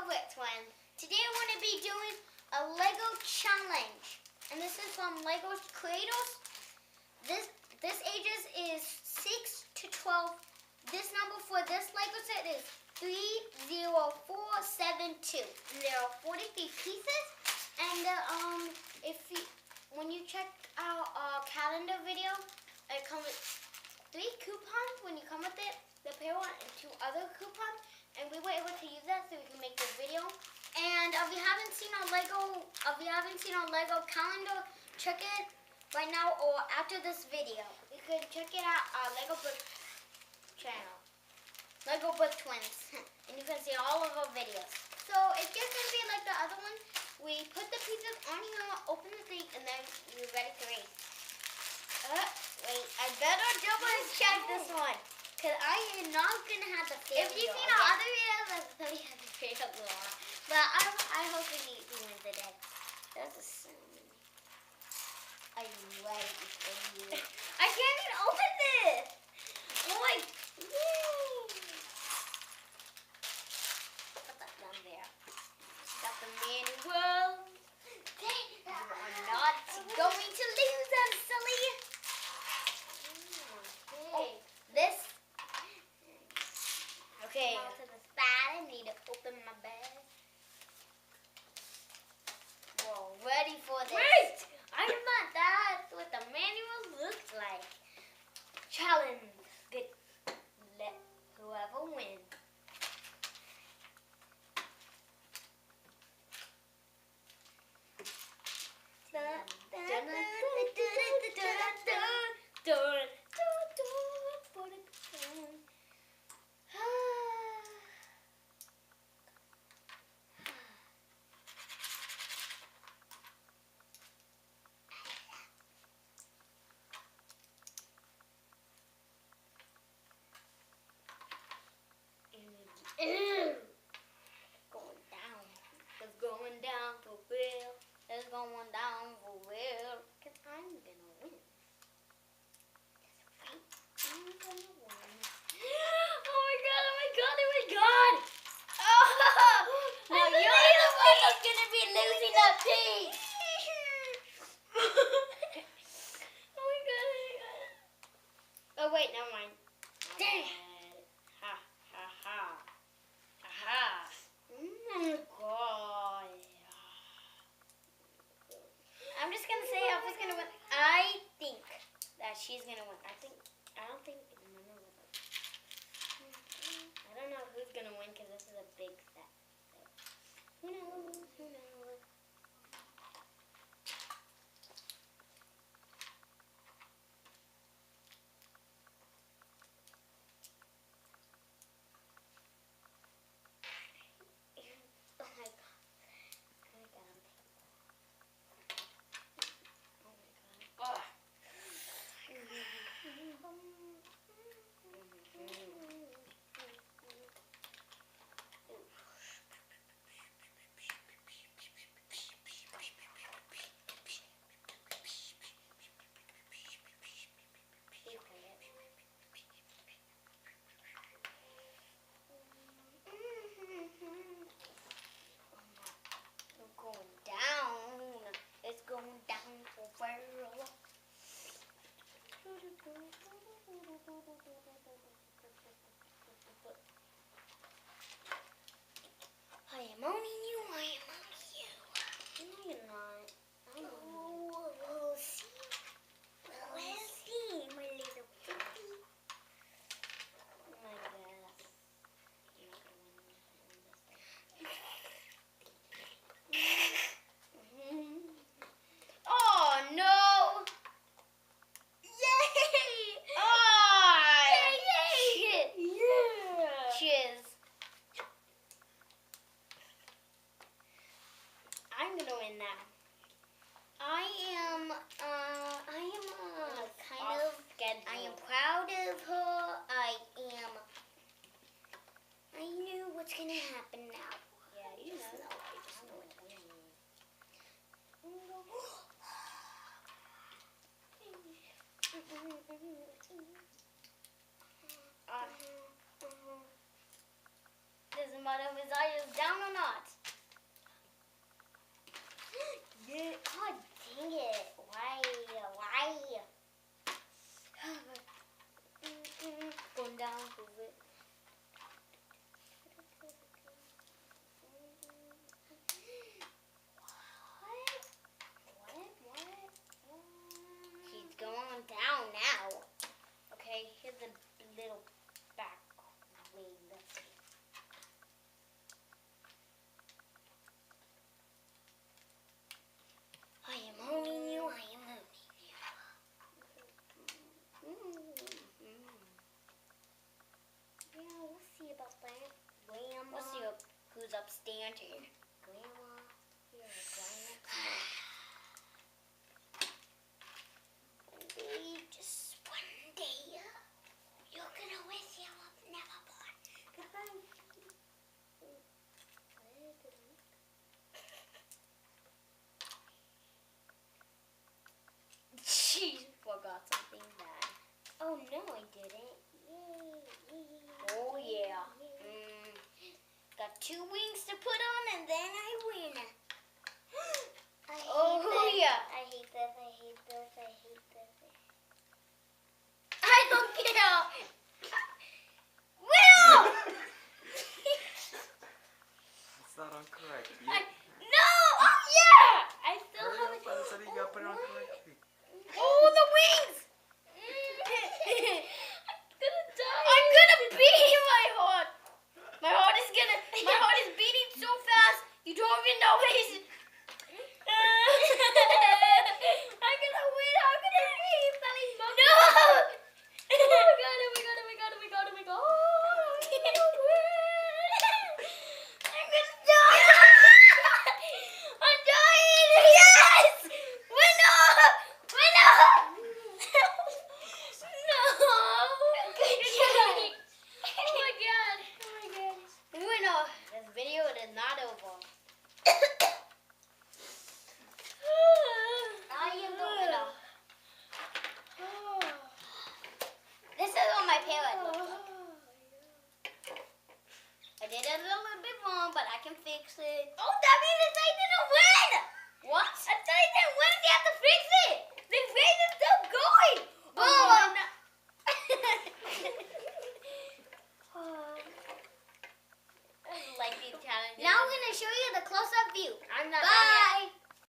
Parrot twins. Today I'm going to be doing a Lego challenge, and this is from Lego Creators. This ages is 6 to 12. This number for this Lego set is 30472. And there are 43 pieces. And when you check out our calendar video, it comes with 3 coupons when you come with it. The Parrot and 2 other coupons. And we were able to use that so we can make this video. And if you haven't seen our Lego calendar, check it right now or after this video. You can check it out our Lego Book channel, Lego Book Twins, and you can see all of our videos. So it's just gonna be like the other one. We put the pieces on here, open the thing, and then we're ready to race. Wait, I better double check this one. Because I am not going to have the failure. If you've seen our other videos, I'll tell you how to fail a lot. But I hope he wins the day. That's a sin. Are you ready for you? I can't even open this. Oh my. Put that down there. Got the manual. You are not going to lose, I'm silly. Okay. This. Okay. To the side, I need to open my bag. We're ready for this. Wait! I'm not. That's what the manual looks like. Challenge. Good. Let whoever wins. Going down. It's going down for real. It's going down for real. Because I'm going to win. That's right. I'm going to win. Oh my god, oh my god, oh my god. Oh! Now you're the one that's going to be losing that piece. Oh my god, oh my god. Oh wait, never mind. Dang. God, his eye is down or not? Yeah. Oh, dang it. Why? Going down, move it. What? He's going down now. Okay, here's the little back wing. Let's see. I am owning you. Yeah, we'll see about that. Grandma. We'll see who's upstanding. Grandma. Here, Grandma. Just one day, you're gonna wish you were never born. Goodbye. She forgot something bad. Oh no, I didn't. Yay. Oh yeah. Got 2 wings to put on and then I win. I hate this. I don't care. Will! It's not on correct. No! Oh yeah! I still have it. I said you gotta put it on correctly. Oh, the wings! I'm gonna beat my heart. My heart is beating so fast. You don't even know what he's. I'm gonna win. How can I beat? No! Oh my god. I'm gonna win. I'm gonna die. I'm dying. Yes! Winner! No! Good job. Oh my god. Winner. This video is not over. I am the winner. This is what my parrot looks like. I did it a little bit wrong, but I can fix it. Oh